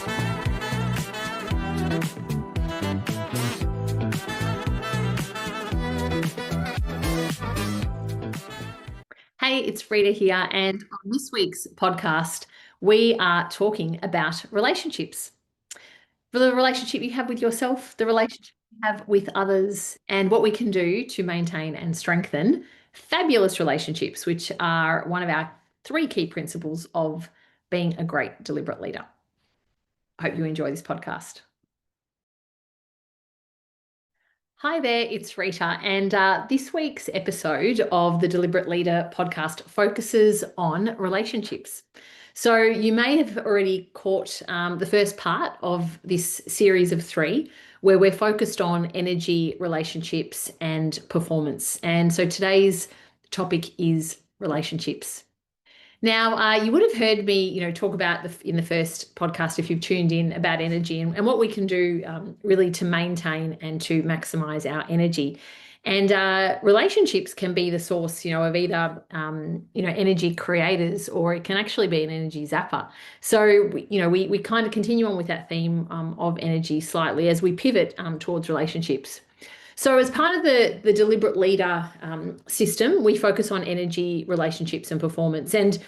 Hey, it's Frida here, and on this week's podcast, we are talking about relationships. For the relationship you have with yourself, the relationship you have with others, and what we can do to maintain and strengthen fabulous relationships, which are one of our 3 key principles of being a great deliberate leader. I hope you enjoy this podcast. Hi there, it's Rita, and this week's episode of the Deliberate Leader podcast focuses on relationships. So you may have already caught the first part of this series of 3, where we're focused on energy, relationships, and performance. And so today's topic is relationships. Now, you would have heard me, talk about in the first podcast, if you've tuned in, about energy and what we can do really to maintain and to maximize our energy. And relationships can be the source, of either, energy creators, or it can actually be an energy zapper. So, we kind of continue on with that theme of energy slightly as we pivot towards relationships. So as part of the deliberate leader system, we focus on energy, relationships, and performance. And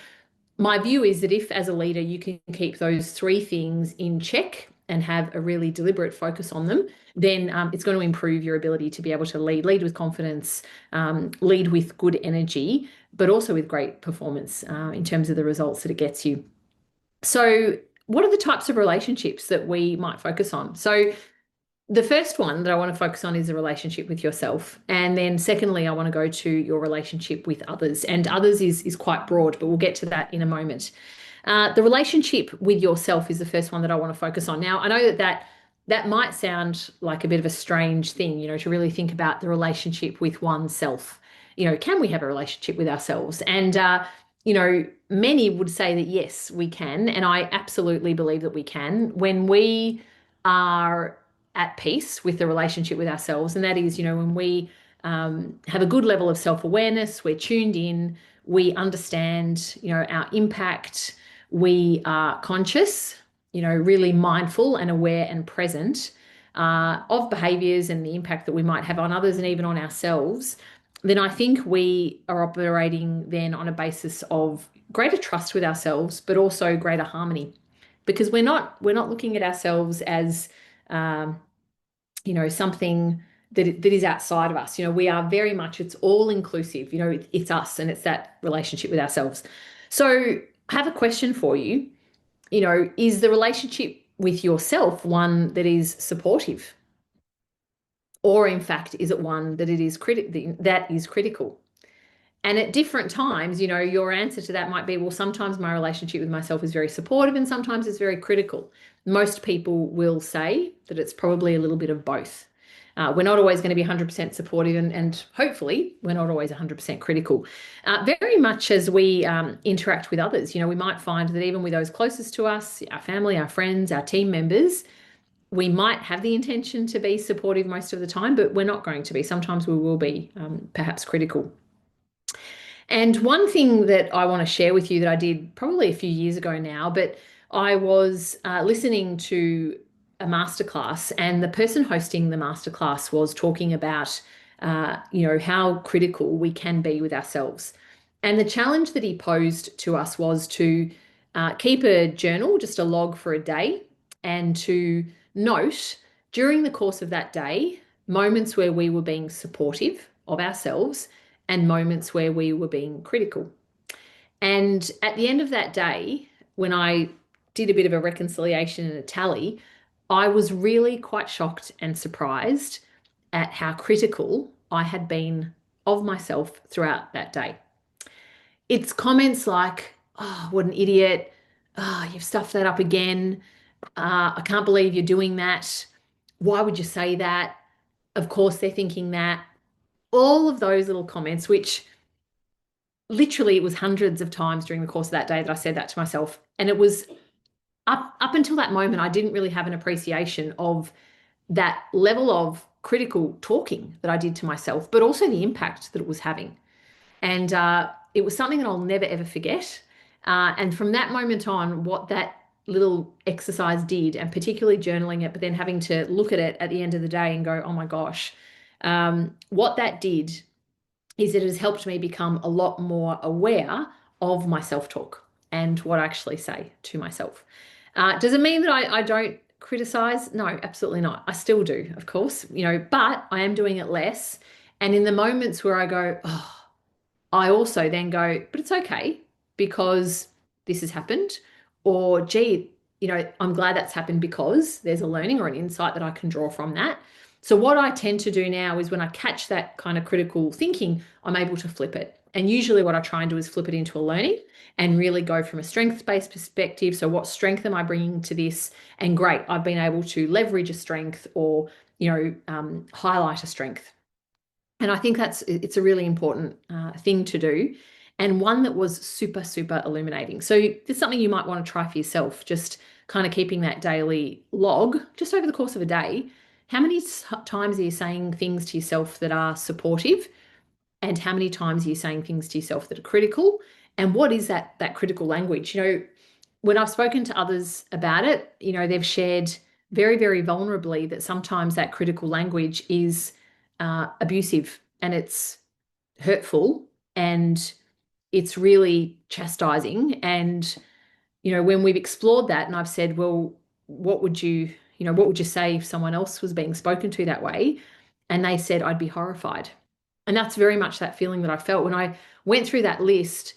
my view is that if, as a leader, you can keep those 3 things in check and have a really deliberate focus on them, then it's going to improve your ability to be able to lead with confidence, lead with good energy, but also with great performance in terms of the results that it gets you. So what are the types of relationships that we might focus on? So the first one that I want to focus on is a relationship with yourself. And then secondly, I want to go to your relationship with others. And others is quite broad, but we'll get to that in a moment. The relationship with yourself is the first one that I want to focus on. Now, I know that might sound like a bit of a strange thing, to really think about the relationship with oneself. Can we have a relationship with ourselves? And, many would say that yes, we can. And I absolutely believe that we can when we are at peace with the relationship with ourselves. And that is, when we have a good level of self-awareness, we're tuned in, we understand, our impact, we are conscious, really mindful and aware and present of behaviors and the impact that we might have on others and even on ourselves, then I think we are operating then on a basis of greater trust with ourselves, but also greater harmony, because we're not looking at ourselves as something that is outside of us. We are very much, it's all inclusive, it's us, and it's that relationship with ourselves. So I have a question for you. Is the relationship with yourself one that is supportive? Or in fact, is it one that is critical? And at different times, your answer to that might be, well, sometimes my relationship with myself is very supportive and sometimes it's very critical. Most people will say that it's probably a little bit of both. We're not always going to be 100% supportive and hopefully we're not always 100% critical. Very much as we interact with others, we might find that even with those closest to us, our family, our friends, our team members, we might have the intention to be supportive most of the time, but we're not going to be. Sometimes we will be perhaps critical. And one thing that I want to share with you that I did probably a few years ago now, but I was listening to a masterclass, and the person hosting the masterclass was talking about, how critical we can be with ourselves. And the challenge that he posed to us was to keep a journal, just a log for a day, and to note during the course of that day moments where we were being supportive of ourselves and moments where we were being critical. And at the end of that day, when I did a bit of a reconciliation and a tally, I was really quite shocked and surprised at how critical I had been of myself throughout that day. It's comments like, oh, what an idiot. Oh, you've stuffed that up again. I can't believe you're doing that. Why would you say that? Of course they're thinking that. All of those little comments, which literally it was hundreds of times during the course of that day that I said that to myself. And it was up until that moment, I didn't really have an appreciation of that level of critical talking that I did to myself, but also the impact that it was having. And it was something that I'll never, ever forget. And from that moment on, what that little exercise did, and particularly journaling it, but then having to look at it at the end of the day and go, oh my gosh, what that did is it has helped me become a lot more aware of my self-talk and what I actually say to myself. Does it mean that I don't criticize? No, absolutely not. I still do, of course, but I am doing it less. And in the moments where I go, oh, I also then go, but it's okay because this has happened. Or, gee, I'm glad that's happened because there's a learning or an insight that I can draw from that. So what I tend to do now is when I catch that kind of critical thinking, I'm able to flip it. And usually what I try and do is flip it into a learning and really go from a strengths-based perspective. So what strength am I bringing to this? And great, I've been able to leverage a strength or, highlight a strength. And I think it's a really important thing to do, and one that was super, super illuminating. So there's something you might want to try for yourself, just kind of keeping that daily log just over the course of a day. How many times are you saying things to yourself that are supportive? And how many times are you saying things to yourself that are critical? And what is that critical language? When I've spoken to others about it, they've shared very, very vulnerably that sometimes that critical language is abusive and it's hurtful and it's really chastising. And, when we've explored that and I've said, well, what would you say if someone else was being spoken to that way? And they said, I'd be horrified. And that's very much that feeling that I felt when I went through that list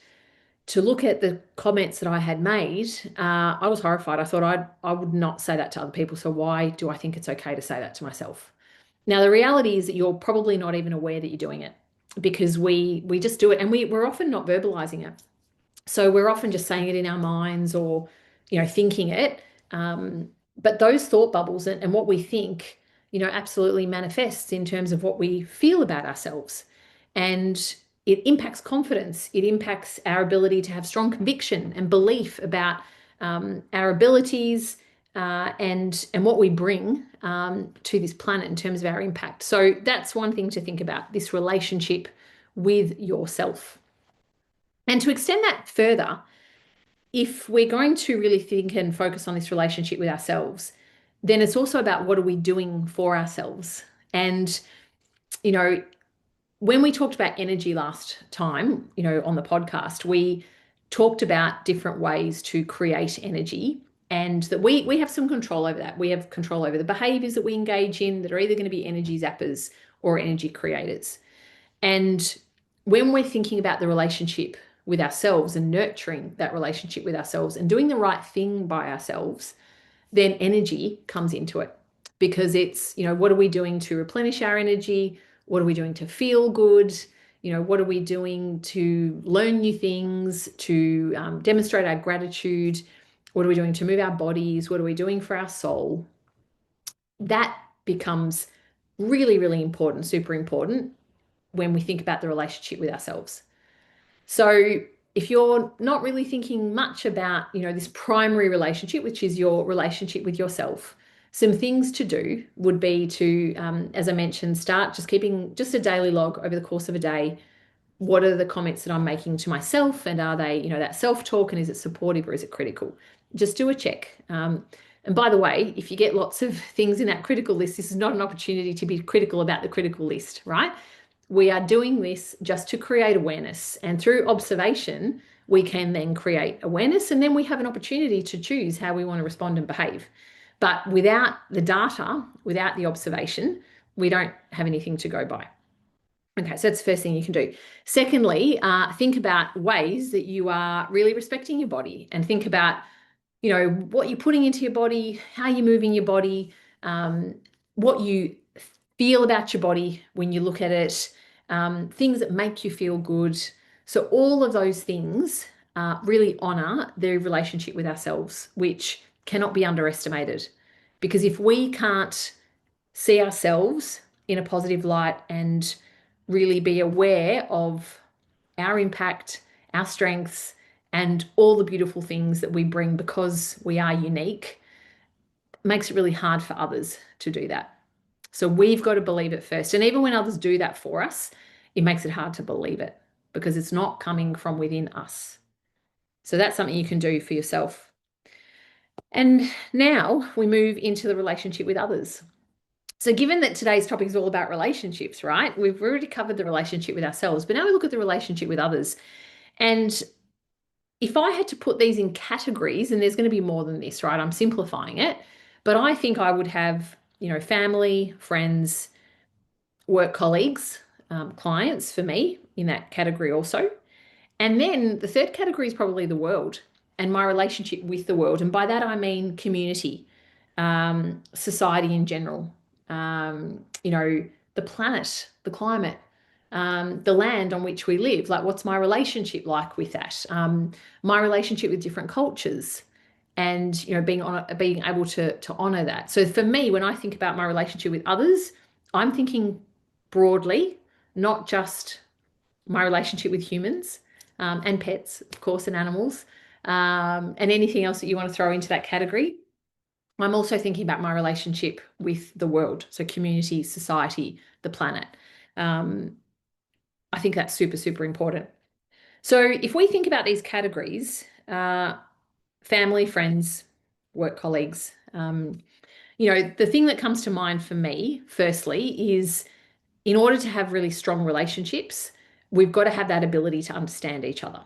to look at the comments that I had made. I was horrified. I thought I would not say that to other people. So why do I think it's okay to say that to myself? Now, the reality is that you're probably not even aware that you're doing it, because we just do it, and we're often not verbalizing it. So we're often just saying it in our minds or, thinking it. But those thought bubbles and what we think, absolutely manifests in terms of what we feel about ourselves. And it impacts confidence. It impacts our ability to have strong conviction and belief about our abilities and what we bring to this planet in terms of our impact. So that's one thing to think about, this relationship with yourself. And to extend that further, if we're going to really think and focus on this relationship with ourselves, then it's also about what are we doing for ourselves. And, when we talked about energy last time, on the podcast, we talked about different ways to create energy, and that we have some control over that. We have control over the behaviors that we engage in that are either going to be energy zappers or energy creators. And when we're thinking about the relationship with ourselves and nurturing that relationship with ourselves and doing the right thing by ourselves, then energy comes into it, because it's, what are we doing to replenish our energy? What are we doing to feel good? What are we doing to learn new things, to demonstrate our gratitude? What are we doing to move our bodies? What are we doing for our soul? That becomes really, really important, super important when we think about the relationship with ourselves. So if you're not really thinking much about, this primary relationship, which is your relationship with yourself, some things to do would be to, as I mentioned, start just keeping just a daily log over the course of a day. What are the comments that I'm making to myself? And are they, that self-talk, and is it supportive or is it critical? Just do a check. And by the way, if you get lots of things in that critical list, this is not an opportunity to be critical about the critical list, right? We are doing this just to create awareness, and through observation, we can then create awareness, and then we have an opportunity to choose how we want to respond and behave. But without the data, without the observation, we don't have anything to go by. Okay, so that's the first thing you can do. Secondly, think about ways that you are really respecting your body, and think about, what you're putting into your body, how you're moving your body, what you feel about your body when you look at it, things that make you feel good. So all of those things really honor the relationship with ourselves, which cannot be underestimated. Because if we can't see ourselves in a positive light and really be aware of our impact, our strengths, and all the beautiful things that we bring because we are unique, it makes it really hard for others to do that. So we've got to believe it first. And even when others do that for us, it makes it hard to believe it because it's not coming from within us. So that's something you can do for yourself. And now we move into the relationship with others. So given that today's topic is all about relationships, right? We've already covered the relationship with ourselves, but now we look at the relationship with others. And if I had to put these in categories, and there's going to be more than this, right? I'm simplifying it, but I think I would have, family, friends, work colleagues, clients for me in that category also. And then the third category is probably the world and my relationship with the world. And by that, I mean community, society in general, the planet, the climate, the land on which we live. Like, what's my relationship like with that? My relationship with different cultures, and being able to honor that. So for me, when I think about my relationship with others, I'm thinking broadly, not just my relationship with humans, and pets, of course, and animals, and anything else that you want to throw into that category. I'm also thinking about my relationship with the world, so community, society, the planet. I think that's super, super important. So if we think about these categories, family, friends, work colleagues, the thing that comes to mind for me, firstly, is in order to have really strong relationships, we've got to have that ability to understand each other.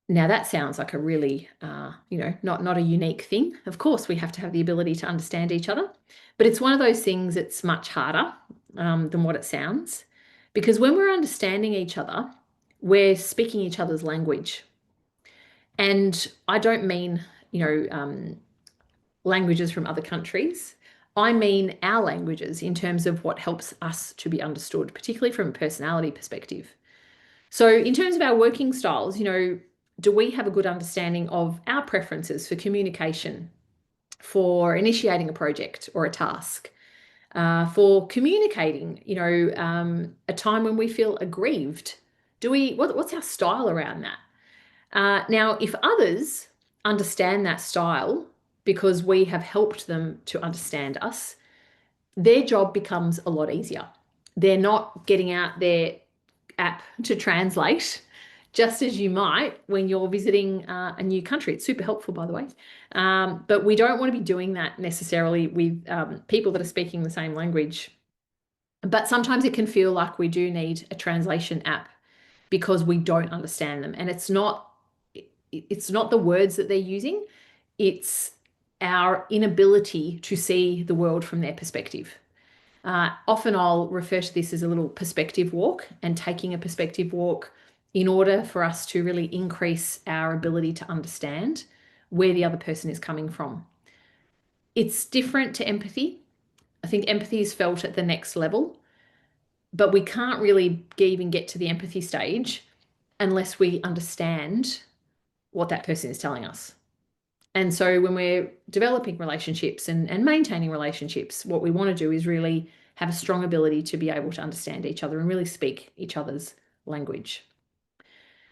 Now, that sounds like a really, not a unique thing. Of course, we have to have the ability to understand each other, but it's one of those things that's much harder than what it sounds, because when we're understanding each other, we're speaking each other's language. And I don't mean, languages from other countries. I mean our languages in terms of what helps us to be understood, particularly from a personality perspective. So in terms of our working styles, do we have a good understanding of our preferences for communication, for initiating a project or a task, for communicating, a time when we feel aggrieved? What's our style around that? Now, if others understand that style because we have helped them to understand us, their job becomes a lot easier. They're not getting out their app to translate, just as you might when you're visiting a new country. It's super helpful, by the way. But we don't want to be doing that necessarily with people that are speaking the same language. But sometimes it can feel like we do need a translation app because we don't understand them. And it's not the words that they're using, it's our inability to see the world from their perspective. Often I'll refer to this as a little perspective walk, and taking a perspective walk in order for us to really increase our ability to understand where the other person is coming from. It's different to empathy. I think empathy is felt at the next level, but we can't really even get to the empathy stage unless we understand what that person is telling us. And so when we're developing relationships and maintaining relationships, what we want to do is really have a strong ability to be able to understand each other and really speak each other's language.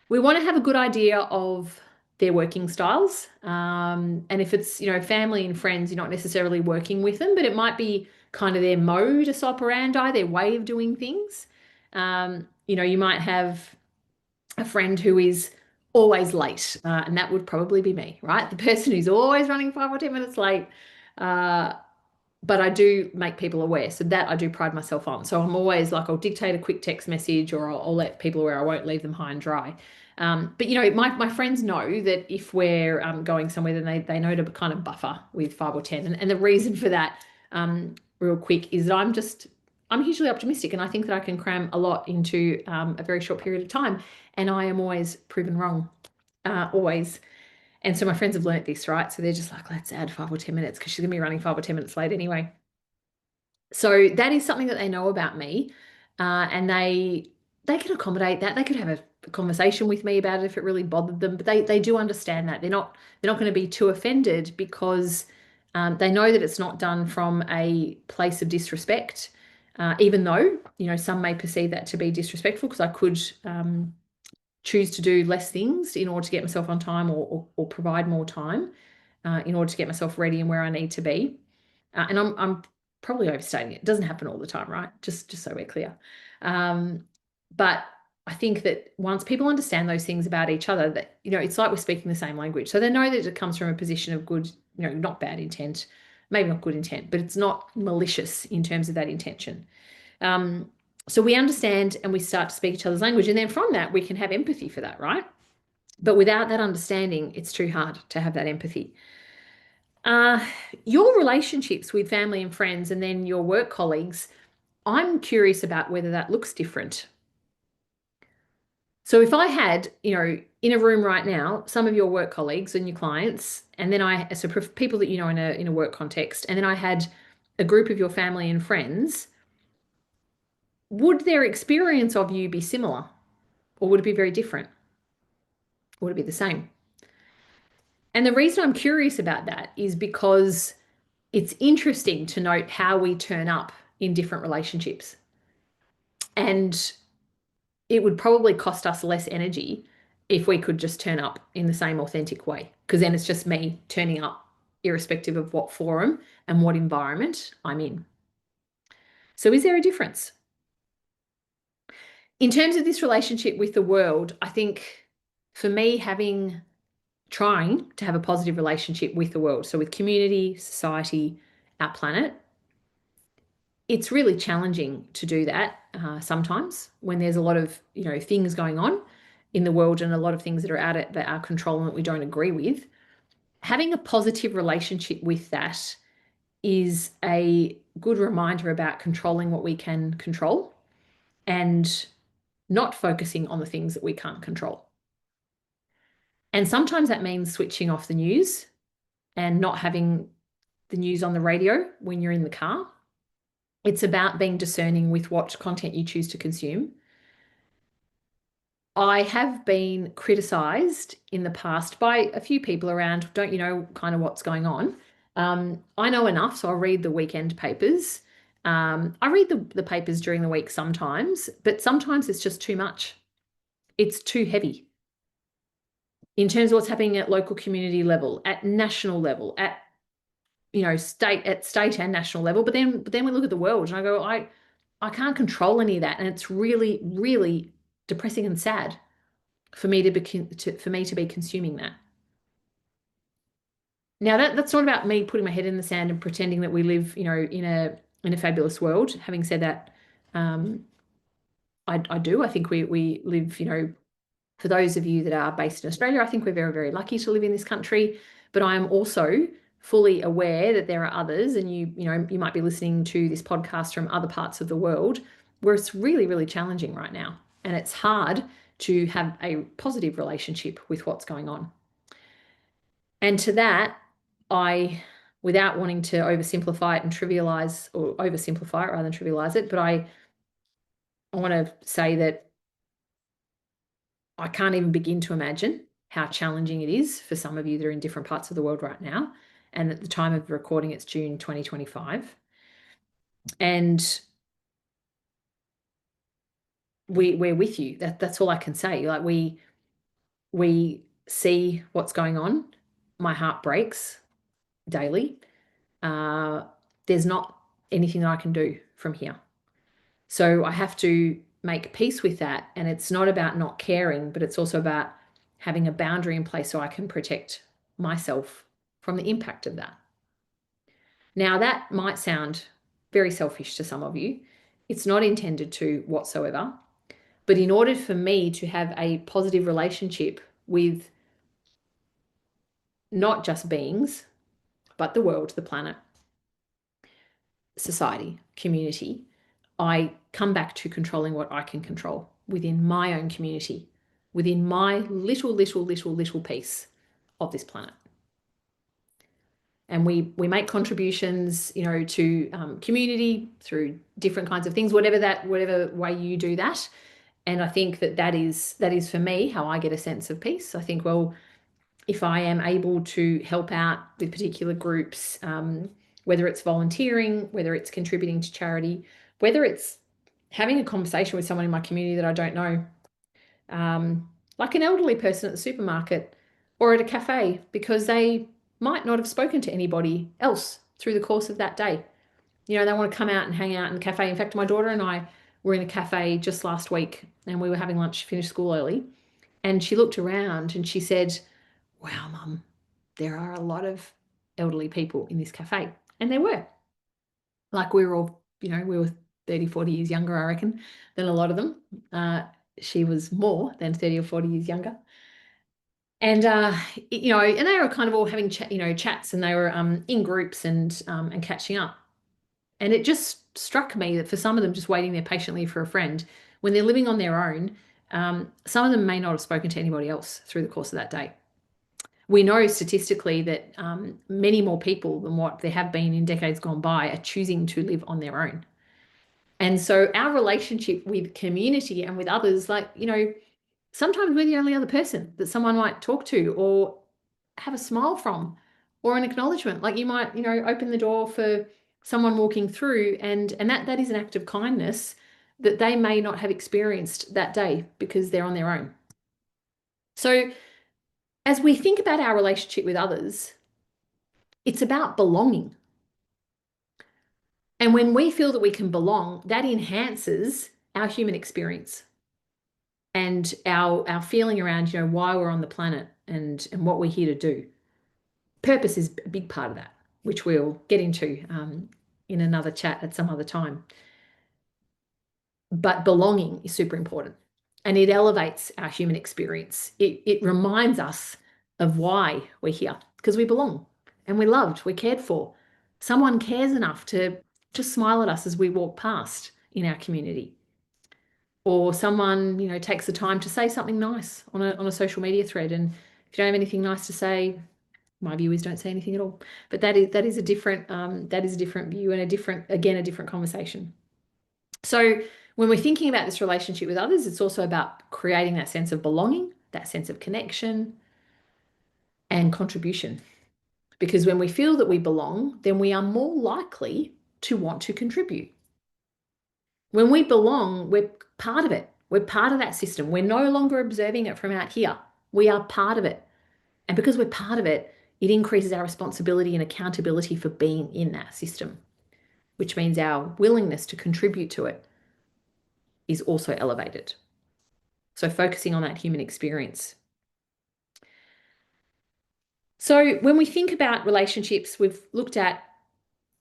We want to have a good idea of their working styles. And if it's, family and friends, you're not necessarily working with them, but it might be kind of their modus operandi, their way of doing things. You might have a friend who is always late, and that would probably be me, right? The person who's always running 5 or 10 minutes late. But I do make people aware, so that I do pride myself on. So I'm always like, I'll dictate a quick text message, or I'll let people aware. I won't leave them high and dry. But my friends know that if we're going somewhere, then they know to kind of buffer with 5 or 10. And the reason for that, real quick, is that I'm hugely optimistic, and I think that I can cram a lot into a very short period of time. And I am always proven wrong, always. And so my friends have learnt this, right? So they're just like, let's add 5 or 10 minutes because she's going to be running 5 or 10 minutes late anyway. So that is something that they know about me, and they can accommodate that. They could have a conversation with me about it if it really bothered them, but they do understand that. They're not going to be too offended because they know that it's not done from a place of disrespect, even though, some may perceive that to be disrespectful, because I could choose to do less things in order to get myself on time, or provide more time in order to get myself ready and where I need to be. And I'm probably overstating it. It doesn't happen all the time, right? Just so we're clear. But I think that once people understand those things about each other, that, it's like we're speaking the same language. So they know that it comes from a position of good, not bad intent, maybe not good intent, but it's not malicious in terms of that intention. So we understand and we start to speak each other's language. And then from that, we can have empathy for that, right? But without that understanding, it's too hard to have that empathy. Your relationships with family and friends and then your work colleagues, I'm curious about whether that looks different. So if I had, in a room right now, some of your work colleagues and your clients, and then so people that you know in a work context, and then I had a group of your family and friends, would their experience of you be similar? Or would it be very different? Or would it be the same? And the reason I'm curious about that is because it's interesting to note how we turn up in different relationships. And it would probably cost us less energy if we could just turn up in the same authentic way, because then it's just me turning up irrespective of what forum and what environment I'm in. So is there a difference? In terms of this relationship with the world, I think for me, trying to have a positive relationship with the world, so with community, society, our planet, it's really challenging to do that sometimes when there's a lot of things going on in the world and a lot of things that are out of our control and that we don't agree with. Having a positive relationship with that is a good reminder about controlling what we can control and not focusing on the things that we can't control. And sometimes that means switching off the news and not having the news on the radio when you're in the car. It's about being discerning with what content you choose to consume. I have been criticised in the past by a few people around, don't you know kind of what's going on? I know enough, so I'll read the weekend papers. I read the papers during the week sometimes, but sometimes it's just too much. It's too heavy. In terms of what's happening at local community level, at national level, at state and national level, but then we look at the world and I go, I can't control any of that, and it's really, really depressing and sad for me to be consuming that. Now that's not about me putting my head in the sand and pretending that we live, in a fabulous world. Having said that, I do. I think we live, for those of you that are based in Australia, I think we're very, very lucky to live in this country. But I am also fully aware that there are others, and you might be listening to this podcast from other parts of the world where it's really, really challenging right now. And it's hard to have a positive relationship with what's going on. And to that, without wanting to oversimplify it and trivialize, or oversimplify it rather than trivialize it, but I want to say that I can't even begin to imagine how challenging it is for some of you that are in different parts of the world right now. And at the time of recording, it's June 2025. And we're with you. That's all I can say. Like we see what's going on. My heart breaks daily. There's not anything that I can do from here. So I have to make peace with that. And it's not about not caring, but it's also about having a boundary in place so I can protect myself from the impact of that. Now, that might sound very selfish to some of you. It's not intended to whatsoever. But in order for me to have a positive relationship with not just beings, but the world, the planet, society, community, I come back to controlling what I can control within my own community, within my little piece of this planet. And we make contributions, to community through different kinds of things, whatever way you do that. And I think that is for me how I get a sense of peace. I think, well, if I am able to help out with particular groups, whether it's volunteering, whether it's contributing to charity, whether it's having a conversation with someone in my community that I don't know, like an elderly person at the supermarket or at a cafe, because they might not have spoken to anybody else through the course of that day. They want to come out and hang out in the cafe. In fact, my daughter and I, were in a cafe just last week and we were having lunch, finished school early. And she looked around and she said, wow, Mum, there are a lot of elderly people in this cafe. And there were. Like we were all, we were 30, 40 years younger, I reckon, than a lot of them. She was more than 30 or 40 years younger. And, and they were kind of all having chats, and they were in groups and catching up. And it just struck me that for some of them just waiting there patiently for a friend, when they're living on their own, some of them may not have spoken to anybody else through the course of that day. We know statistically that many more people than what there have been in decades gone by are choosing to live on their own. And so our relationship with community and with others, like, sometimes we're the only other person that someone might talk to or have a smile from or an acknowledgement. Like you might, open the door for someone walking through, and that is an act of kindness that they may not have experienced that day because they're on their own. So as we think about our relationship with others, it's about belonging. And when we feel that we can belong, that enhances our human experience and our feeling around, why we're on the planet and what we're here to do. Purpose is a big part of that, which we'll get into in another chat at some other time. But belonging is super important, and it elevates our human experience. It reminds us of why we're here, because we belong and we're loved, we're cared for. Someone cares enough to just smile at us as we walk past in our community. Or someone, takes the time to say something nice on a social media thread. And if you don't have anything nice to say, my view is don't say anything at all. But that is a different view and a different conversation. So when we're thinking about this relationship with others, it's also about creating that sense of belonging, that sense of connection and contribution. Because when we feel that we belong, then we are more likely to want to contribute. When we belong, we're part of it. We're part of that system. We're no longer observing it from out here. We are part of it. And because we're part of it, it increases our responsibility and accountability for being in that system, which means our willingness to contribute to it is also elevated. So focusing on that human experience. So when we think about relationships, we've looked at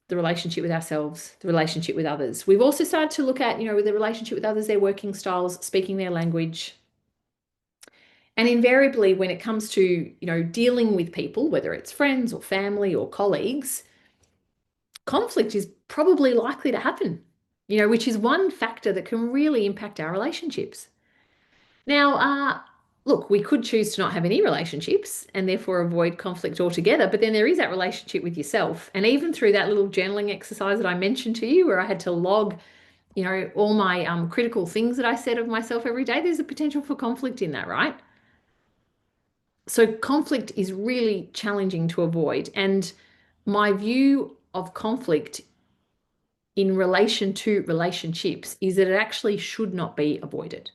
the relationship with ourselves, the relationship with others. We've also started to look at, with the relationship with others, their working styles, speaking their language. And invariably, when it comes to, dealing with people, whether it's friends or family or colleagues, conflict is probably likely to happen, which is one factor that can really impact our relationships. Now, look, we could choose to not have any relationships and therefore avoid conflict altogether, but then there is that relationship with yourself. And even through that little journaling exercise that I mentioned to you, where I had to log, all my critical things that I said of myself every day, there's a potential for conflict in that, right? So conflict is really challenging to avoid. And my view of conflict in relation to relationships is that it actually should not be avoided.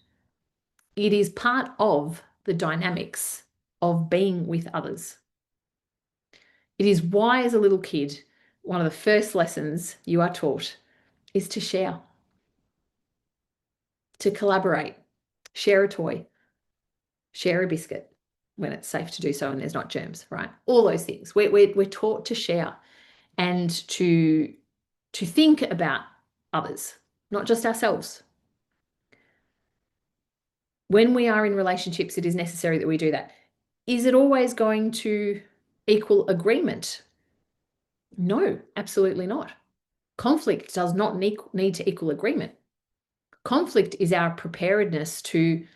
It is part of the dynamics of being with others. It is why, as a little kid, one of the first lessons you are taught is to share, to collaborate, share a toy, share a biscuit when it's safe to do so and there's not germs, right? All those things. We're taught to share and to think about others, not just ourselves. When we are in relationships, it is necessary that we do that. Is it always going to equal agreement? No, absolutely not. Conflict does not need to equal agreement. Conflict is our preparedness to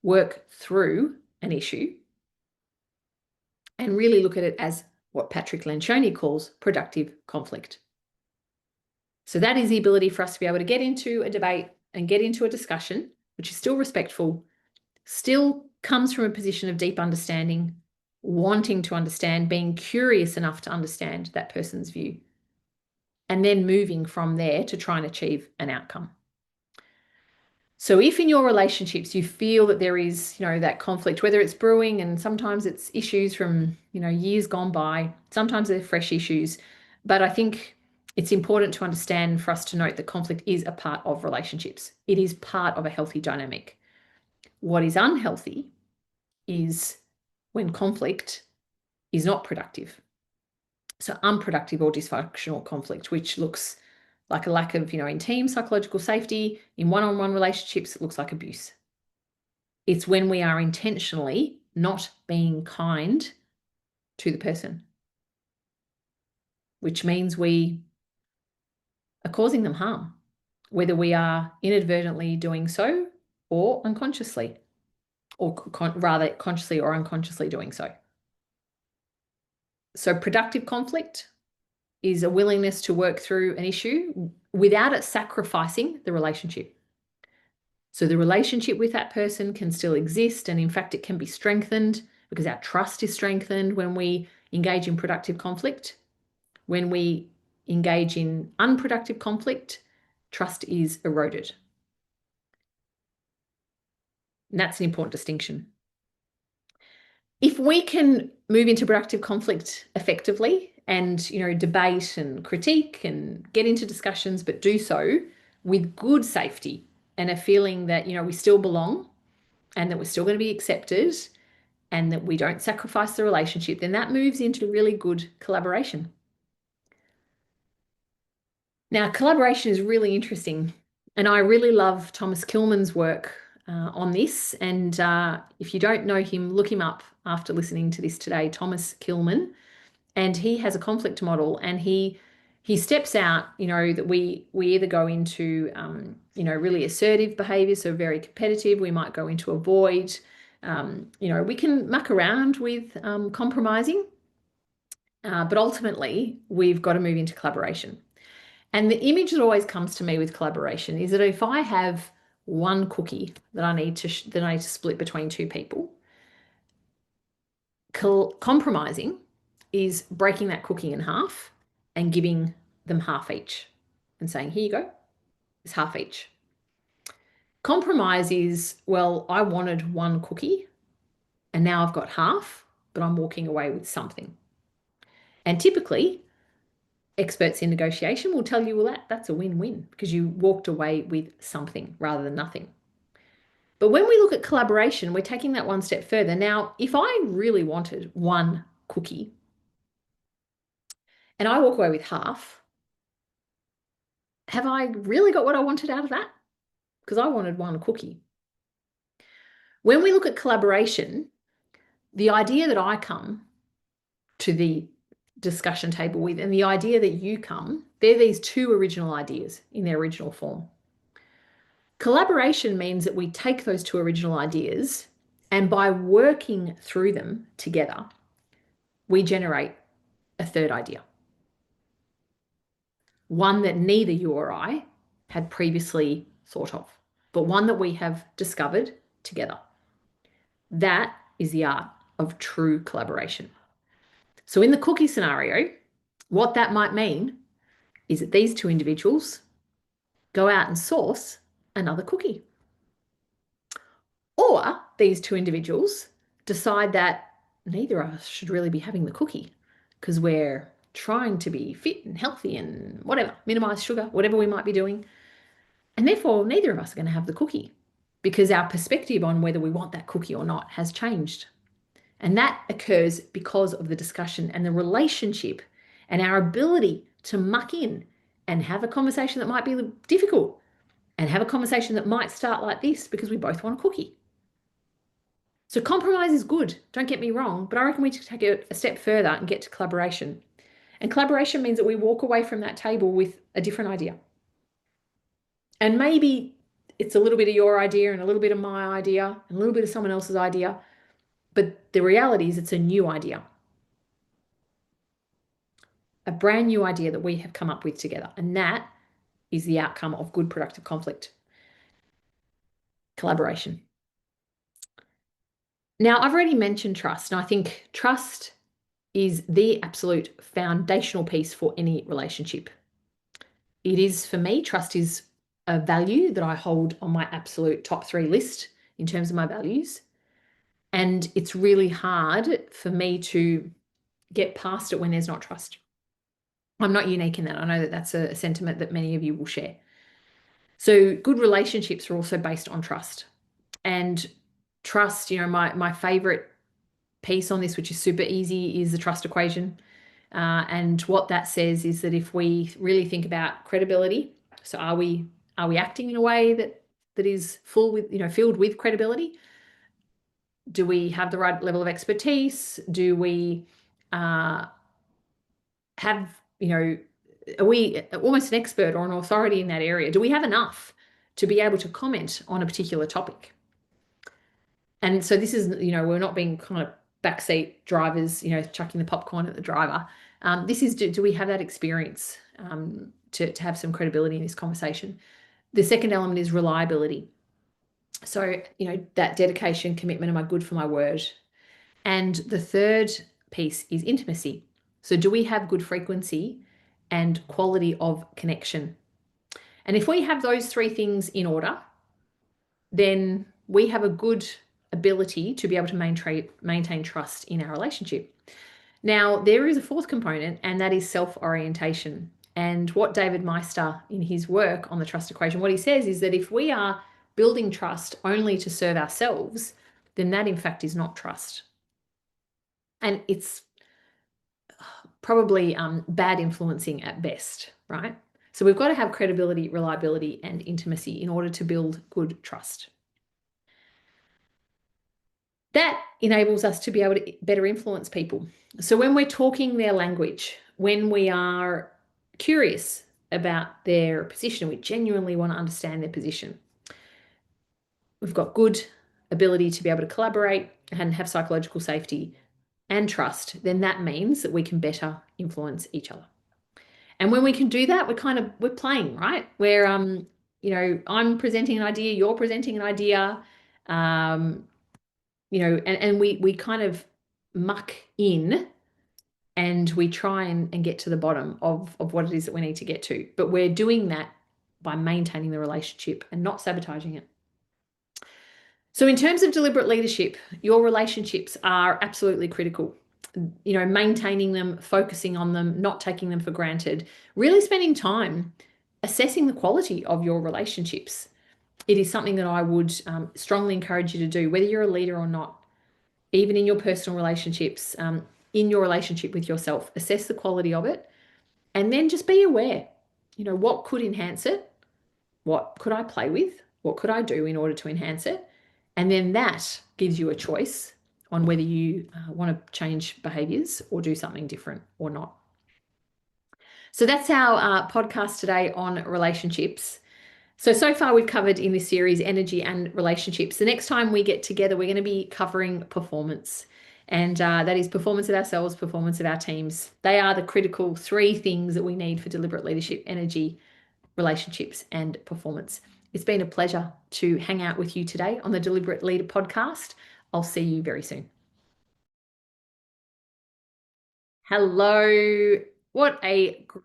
work through an issue and really look at it as what Patrick Lencioni calls productive conflict. So that is the ability for us to be able to get into a debate and get into a discussion, which is still respectful, still comes from a position of deep understanding, wanting to understand, being curious enough to understand that person's view, and then moving from there to try and achieve an outcome. So if in your relationships you feel that there is, that conflict, whether it's brewing, and sometimes it's issues from, years gone by, sometimes they're fresh issues, but I think it's important to understand for us to note that conflict is a part of relationships. It is part of a healthy dynamic. What is unhealthy is when conflict is not productive. So unproductive or dysfunctional conflict, which looks like a lack of, in team psychological safety, in one-on-one relationships, it looks like abuse. It's when we are intentionally not being kind to the person, which means we are causing them harm, whether we are inadvertently doing so or unconsciously, or rather consciously or unconsciously doing so. So productive conflict is a willingness to work through an issue without it sacrificing the relationship. So the relationship with that person can still exist, and in fact, it can be strengthened because our trust is strengthened when we engage in productive conflict. When we engage in unproductive conflict, trust is eroded. And that's an important distinction. If we can move into productive conflict effectively and, debate and critique and get into discussions, but do so with good safety and a feeling that, we still belong and that we're still going to be accepted and that we don't sacrifice the relationship, then that moves into really good collaboration. Now, collaboration is really interesting, and I really love Thomas Kilmann's work on this. And if you don't know him, look him up after listening to this today, Thomas Kilmann. And he has a conflict model, and he steps out, that we either go into, really assertive behavior, so very competitive. We might go into avoid. We can muck around with compromising, but ultimately we've got to move into collaboration. And the image that always comes to me with collaboration is that if I have one cookie that I need to split between two people, compromising is breaking that cookie in half and giving them half each and saying, here you go, it's half each. Compromise is, well, I wanted one cookie and now I've got half, but I'm walking away with something. And typically, experts in negotiation will tell you, well, that's a win-win because you walked away with something rather than nothing. But when we look at collaboration, we're taking that one step further. Now, if I really wanted one cookie and I walk away with half, have I really got what I wanted out of that? Because I wanted one cookie. When we look at collaboration, the idea that I come to the discussion table with and the idea that you come, they're these two original ideas in their original form. Collaboration means that we take those two original ideas and by working through them together, we generate a third idea. One that neither you or I had previously thought of, but one that we have discovered together. That is the art of true collaboration. So in the cookie scenario, what that might mean is that these two individuals go out and source another cookie. Or these two individuals decide that neither of us should really be having the cookie because we're trying to be fit and healthy and whatever, minimize sugar, whatever we might be doing. And therefore, neither of us are going to have the cookie because our perspective on whether we want that cookie or not has changed. And that occurs because of the discussion and the relationship and our ability to muck in and have a conversation that might be difficult and have a conversation that might start like this because we both want a cookie. So compromise is good, don't get me wrong, but I reckon we should take it a step further and get to collaboration. And collaboration means that we walk away from that table with a different idea. And maybe it's a little bit of your idea and a little bit of my idea and a little bit of someone else's idea. But the reality is it's a new idea. A brand new idea that we have come up with together. And that is the outcome of good productive conflict. Collaboration. Now, I've already mentioned trust, and I think trust is the absolute foundational piece for any relationship. It is, for me, trust is a value that I hold on my absolute top 3 list in terms of my values. And it's really hard for me to get past it when there's not trust. I'm not unique in that. I know that that's a sentiment that many of you will share. So good relationships are also based on trust. And trust, my favorite piece on this, which is super easy, is the trust equation. And what that says is that if we really think about credibility, so are we acting in a way that is filled with credibility? Do we have the right level of expertise? Do we have, are we almost an expert or an authority in that area? Do we have enough to be able to comment on a particular topic? And so this is, we're not being kind of backseat drivers, chucking the popcorn at the driver. This is, do we have that experience to have some credibility in this conversation? The second element is reliability. So, that dedication, commitment, am I good for my word? And the third piece is intimacy. So do we have good frequency and quality of connection? And if we have those three things in order, then we have a good ability to be able to maintain trust in our relationship. Now, there is a fourth component, and that is self-orientation. And what 𝗪𝗵𝗲, in his work on the trust equation, what he says is that if we are building trust only to serve ourselves, then that in fact is not trust. And it's probably bad influencing at best, right? So we've got to have credibility, reliability, and intimacy in order to build good trust. That enables us to be able to better influence people. So when we're talking their language, when we are curious about their position, we genuinely want to understand their position, we've got good ability to be able to collaborate and have psychological safety and trust, then that means that we can better influence each other. And when we can do that, we're playing, right? Where I'm presenting an idea, you're presenting an idea, and we kind of muck in and we try and get to the bottom of what it is that we need to get to. But we're doing that by maintaining the relationship and not sabotaging it. So in terms of deliberate leadership, your relationships are absolutely critical. Maintaining them, focusing on them, not taking them for granted, really spending time assessing the quality of your relationships. It is something that I would strongly encourage you to do, whether you're a leader or not, even in your personal relationships, in your relationship with yourself, assess the quality of it, and then just be aware, what could enhance it? What could I play with? What could I do in order to enhance it? And then that gives you a choice on whether you want to change behaviors or do something different or not. So that's our podcast today on relationships. So far we've covered in this series energy and relationships. The next time we get together, we're going to be covering performance. And that is performance of ourselves, performance of our teams. They are the critical three things that we need for deliberate leadership: energy, relationships, and performance. It's been a pleasure to hang out with you today on the Deliberate Leader podcast. I'll see you very soon. Hello. What a great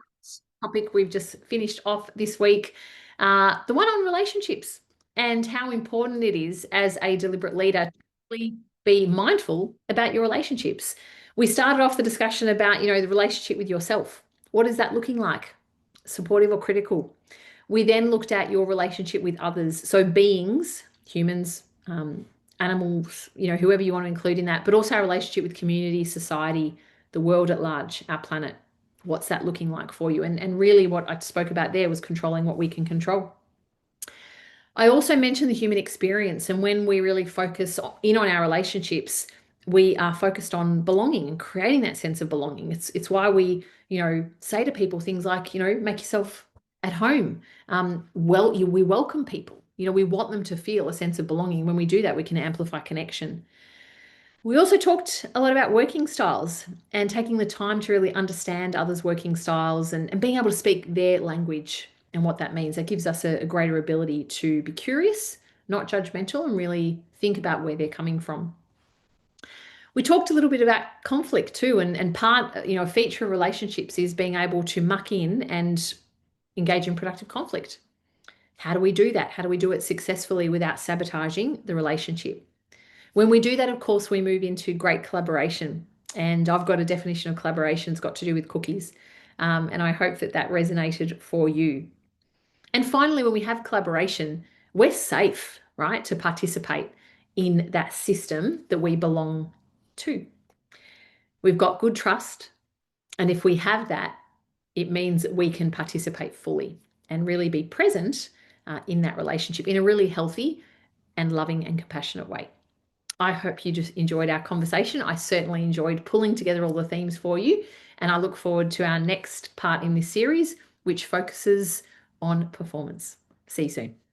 topic we've just finished off this week. The one on relationships and how important it is as a deliberate leader to be mindful about your relationships. We started off the discussion about, the relationship with yourself. What is that looking like? Supportive or critical? We then looked at your relationship with others. So beings, humans, animals, whoever you want to include in that, but also our relationship with community, society, the world at large, our planet. What's that looking like for you? And really what I spoke about there was controlling what we can control. I also mentioned the human experience, and when we really focus in on our relationships, we are focused on belonging and creating that sense of belonging. It's why we, say to people things like, make yourself at home. We welcome people. We want them to feel a sense of belonging. When we do that, we can amplify connection. We also talked a lot about working styles and taking the time to really understand others' working styles and being able to speak their language and what that means. That gives us a greater ability to be curious, not judgmental, and really think about where they're coming from. We talked a little bit about conflict too, and part, a feature of relationships is being able to muck in and engage in productive conflict. How do we do that? How do we do it successfully without sabotaging the relationship? When we do that, of course, we move into great collaboration. And I've got a definition of collaboration. It's got to do with cookies. And I hope that that resonated for you. And finally, when we have collaboration, we're safe, right, to participate in that system that we belong to. We've got good trust. And if we have that, it means that we can participate fully and really be present in that relationship in a really healthy and loving and compassionate way. I hope you just enjoyed our conversation. I certainly enjoyed pulling together all the themes for you. And I look forward to our next part in this series, which focuses on performance. See you soon.